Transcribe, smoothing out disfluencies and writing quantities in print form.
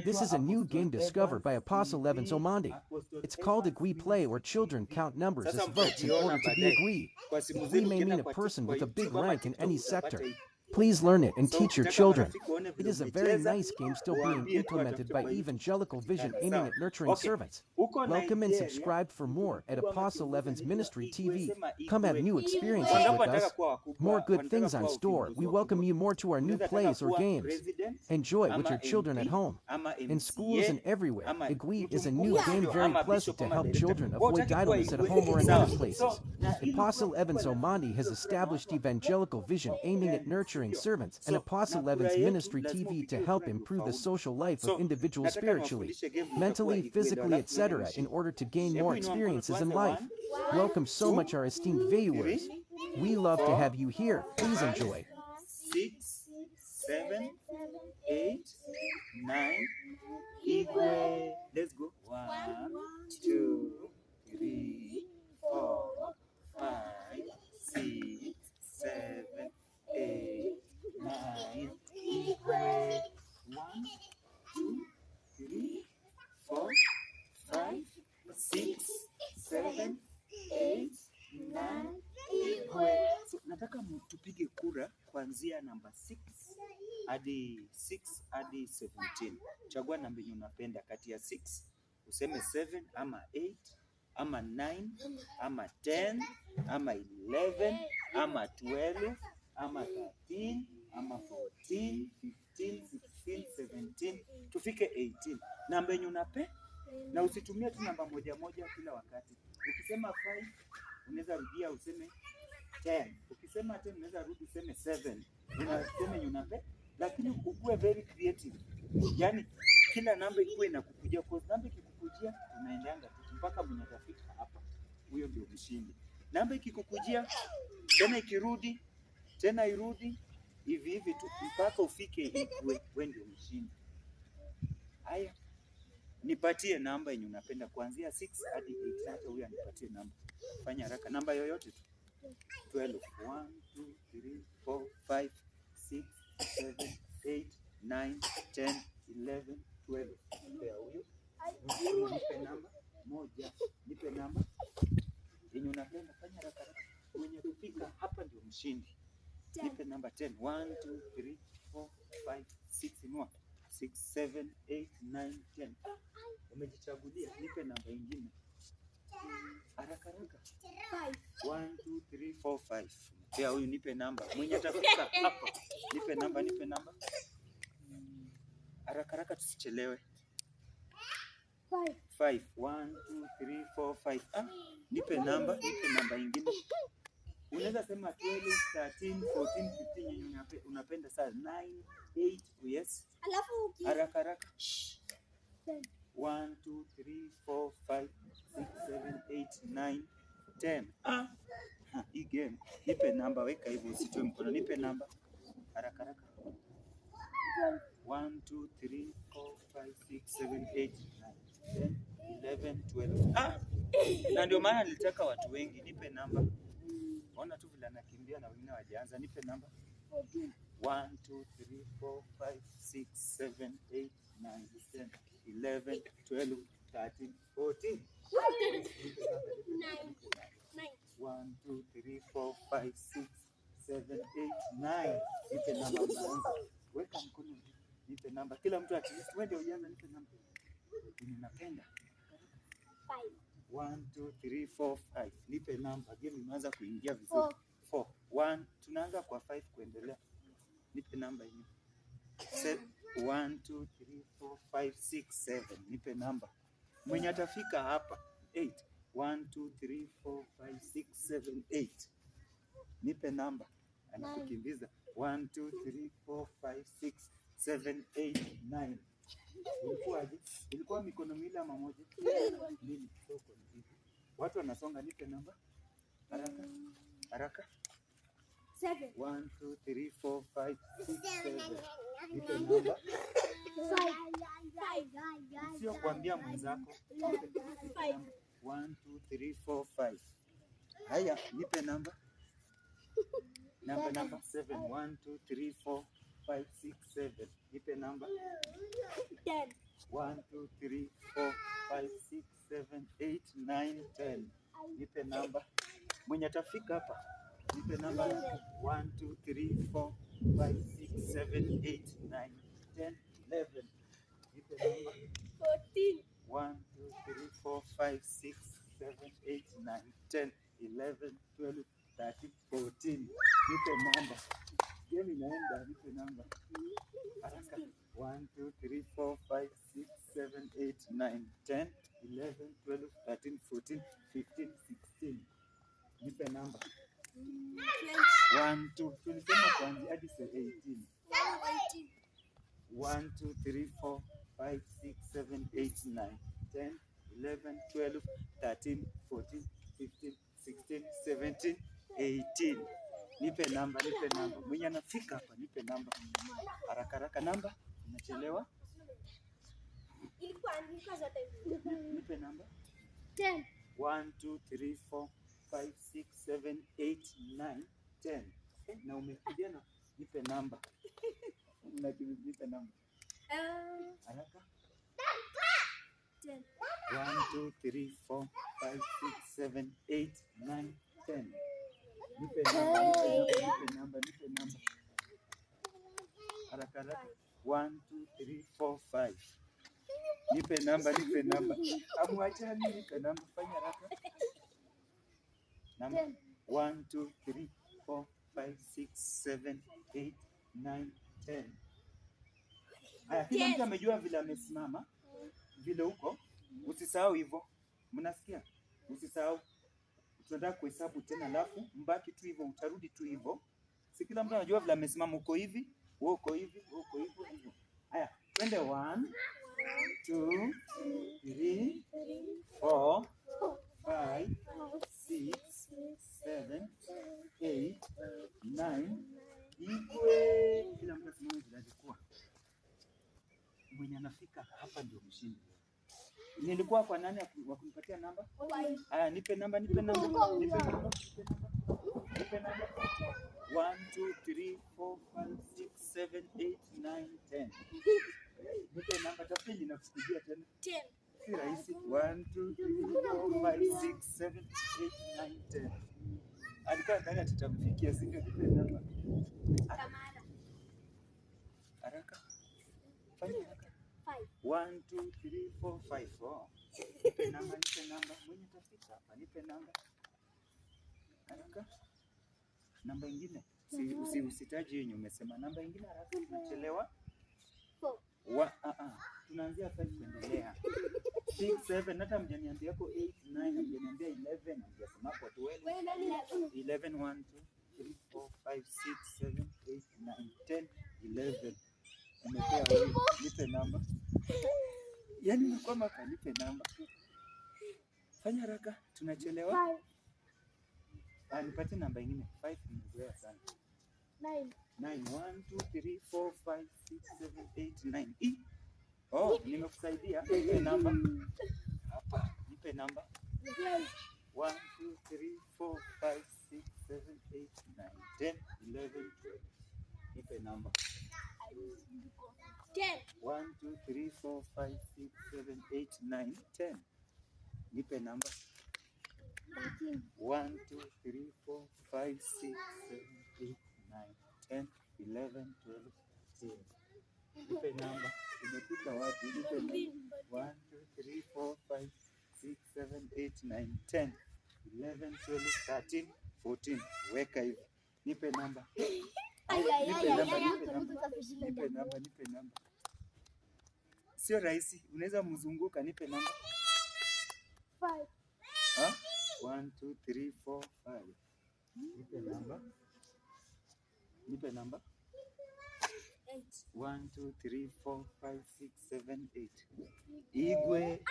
This is a new game discovered by Apostle Evans Omondi. It's called Agui Play, where children count numbers as votes in order to be agreed. Agui may mean a person with a big rank in any sector. Please learn it and teach your children. It is a very nice game still being implemented by Evangelical Vision, aiming at nurturing servants. Welcome and subscribe for more at Apostle Evans Ministry TV. Come have new experiences with us. More good things on store. We welcome you more to our new plays or games. Enjoy with your children at home, in schools and everywhere. Agui is a new game very pleasant to help children avoid idleness at home or in other places. Apostle Evans Omondi has established Evangelical Vision aiming at nurturing servants and Apostle Evans Ministry TV to help improve the social life of individuals spiritually, mentally, physically, etc. in order to gain more experiences in life. Welcome so much our esteemed viewers. We love to have you here. Please enjoy. 6, 7, 8, 9. Igwe. Let's go. 1, 2, 3, 4, 5, 6, 7, 8, 9. Igwe. 1, 2, 3, 4, 5, 6, 7, 8, 9. Igwe. So, nataka tupige kura kuanzia namba 6 hadi 17. Chagua namba yenye unapenda kati ya 6, useme 7 ama 8 ama 9 ama 10 ama 11 ama 12 ama 13 ama 14, 15, 16, 17 tufike 18. Namba yenye unapenda, na usitumie tu namba moja moja kila wakati. Ukisema 5 unaweza rudia useme 10. Ukisema 10 unaweza rudi useme 7. Unasema yenye unapenda, lakini ukuwe very creative. Yaani kila namba ikuwe inakukujia, kwa namba ikikukujia unaendanga tu mpaka mwenye atafika hapa. Huyo ndio mshindi. Namba ikikukujia tena ikirudi, tena irudi hivi hivi tu mpaka ufike Igwe, wewe ndio mshindi. Haya. Nipatie namba yenye unapenda kuanzia 6 hadi 8. Hata huyu anipatie namba. Fanya haraka, namba yoyote tu. 12, 1, 2, 3, 4, 5, 6, 7, 8, 9, 10, 11, 12. Nipe huyu. Nipe namba moja. Nipe namba yenye unapenda. Fanya haraka. Mwenye kufika hapa ndio mshindi. Nipe namba 10. 1, 2, 3, 4, 5, 6 inua. 6, 7, 8, 9, 10. Umejichagulia. Nipe namba nyingine. Haraka. 1, 2, 3, 4, 5. Pia huyu nipe namba. Mwenye atafika hapa. Nipe namba. Haraka tusichelewe. 5. 1, 2, 3, 4, 5. Nipe namba nyingine. Unaweza sema 12, 13, 14, 15 yenye unapenda sana. 9, 8, yes. Alafu haraka. 1, 2, 3, 4, 5, 6, 7, 8, 9, 10. Hii game. Nipe namba, weka hivyo usitoe mkono. Nipe namba. Haraka. 1, 2, 3, 4, 5, 6, 7, 8, 9, 10, 11, 12. Na ndio maana nilitaka watu wengi. Nipe namba. Ona tu vile anakimbia na wengine wajaanza. Nipe namba. 1, 2, 3, 4, 5, 6, 7, 8, 9, 10, 11, 12, 13, 14. 1, 2, 3, 4, 5, 6, 7, 8, 9. Nipe namba mnaanza. Weka mkono. Nipe namba. Kila mtu atilisti. Wewe ndio uanze, nipe namba. Ninapenda. 5. 1, 2, 3, 4, 5. Nipe namba. Game imeanza kuingia vizuri. 4. 1. Tunaanza kwa 5 kuendelea. Nipe namba hiyo. 1, 2, 3, 4, 5, 6, 7. Nipe namba. Mwenye atafika hapa 8. 1, 2, 3, 4, 5, 6, 7, 8. Nipe namba. Anakukimbiza. 1, 2, 3, 4, 5, 6, 7, 8, 9. Ulikuwaje? Ilikuwa mikono miwili ama moja? Mbili. Soko hivi. Watu wanasonga. Nipe namba. Haraka. 7. 1, 2, 3, 4, 5, 6, 7. Nipe namba. 5. Sio kuambia mwenzako. 1, 2, 3, 4, 5. Haya, nipe namba. Namba 7. 1, 2, 3, 4, 5, 6, 7. Nipe namba. 10. 1, 2, 3, 4, 5, 6, 7, 8, 9, 10. Nipe namba. Mwenye atafika hapa. Nipe namba. 1, 2, 3, 4, 5, 6, 7, 8, 9, 10, 11. Nipe namba. 14. 1, 2, 3, 4, 5, 6, 7, 8, 9, 10, 11, 12, 13, 14. Nipe namba. Game inaenda, nipe namba. Haraka. 1, 2, 3, 4, 5, 6, 7, 8, 9, 10, 11, 12, 13, 14, 15, 16. Nipe namba. 1, 2, tulisema kuanzia hadi 18. 1, 2, 3, 4, 5, 6, 7, 8, 9, 10, 11, 12, 13, 14, 15, 16, 17, 18. Nipe namba, nipe namba. Mwenye anafika hapa nipe namba. Haraka haraka namba. Unachelewa? Nipe namba. 10. 1, 2, 3, 4, 5, 6, 7, 8, 9, 10. Na umekimbia na nipe namba. Nipe namba. Haraka. 10. 1, 2, 3, 4, 5, 6, 7, 8, 9, 10. Nipe namba, nipe namba, nipe namba. Haraka haraka. 1, 2, 3, 4, 5. Nipe namba, nipe namba. Amwachani, nipe namba, fanya haraka. Namba 1, 2, 3, 4, 5, 6, 7, 8, 9, 10. Haya, kila mtu amejua vile amesimama, vile huko. Usisahau hivyo. Mnasikia? Usisahau. Tunataka kuhesabu tena, alafu mbaki tu hivyo, utarudi tu hivyo. Si kila mtu anajua vile amesimama, uko hivi, wewe uko hivi, wewe uko hivyo hivyo. Haya, twende 1, 2, 3, 4, 5, 6, 7, 8, 9. Igwe. Kila mtu asimame vile alikuwa. Mwenye anafika hapa ndio mshindi. Nilikuwa kwa nani wa kunipatia namba? Aya, nipe namba, nipe namba. Nipe namba. Nipe namba. 1, 2, 3, 4, 5, 6, 7, 8, 9, 10. Nipe namba, tafadhali nakupigia tena. 10. Si rahisi. 1, 2, 3, 4, 5, 6, 7, 8, 9, 10. Alikuwa ndani tutamfikia, si ndio? Nipe namba. Haraka. Fanya haraka. 1, 2, 3, 4, 5. Oh. Nipe namba, nipe namba. Mwenye tafika hapa, nipe namba. Haraka. Namba ingine. Usitaji yenye umesema. Namba ingine haraka, tunachelewa. 4. Tunaanzia 5 kuendelea. 6, 7, hata mjaniambia hapo 8, 9, mjaniambia 11, mjasema hapo 12. 11, 1, 2, 3, 4, 5, 6, 7, 8, 9, 10, 11. Umepea huyu, nipe namba. Yaani nakwama nipe namba. Fanya haraka, tunachelewa. 5. Nipatie namba ingine. 5 nimezoea sana. 9. 9, 1, 2, 3, 4, 5, 6, 7, 8, 9. Oh, nimekusaidia. Nipe namba. Hapa, nipe namba. 1, 2, 3, 4, 5, 6, 7, 8, 9, 10, 11, 12. Nipe namba. 10. 1, 2, 3, 4, 5, 6, 7, 8, 9, 10. Nipe namba. 13. 1, 2, 3, 4, 5, 6, 7, 8, 9, 10, 11, 12, 13. Nipe namba. Umefika wapi? Nipe namba. 1, 2, 3, 4, 5, 6, 7, 8, 9, 10, 11, 12, 13, 14. Weka hivi. Nipe namba. Nipe namba. Sio rahisi. Unaweza mzunguka. Nipe namba. 5. 1, 2, 3, 4, 5. Nipe namba. Nipe namba. 8. 1, 2, 3, 4, 5, 6, 7, 8. Igwe.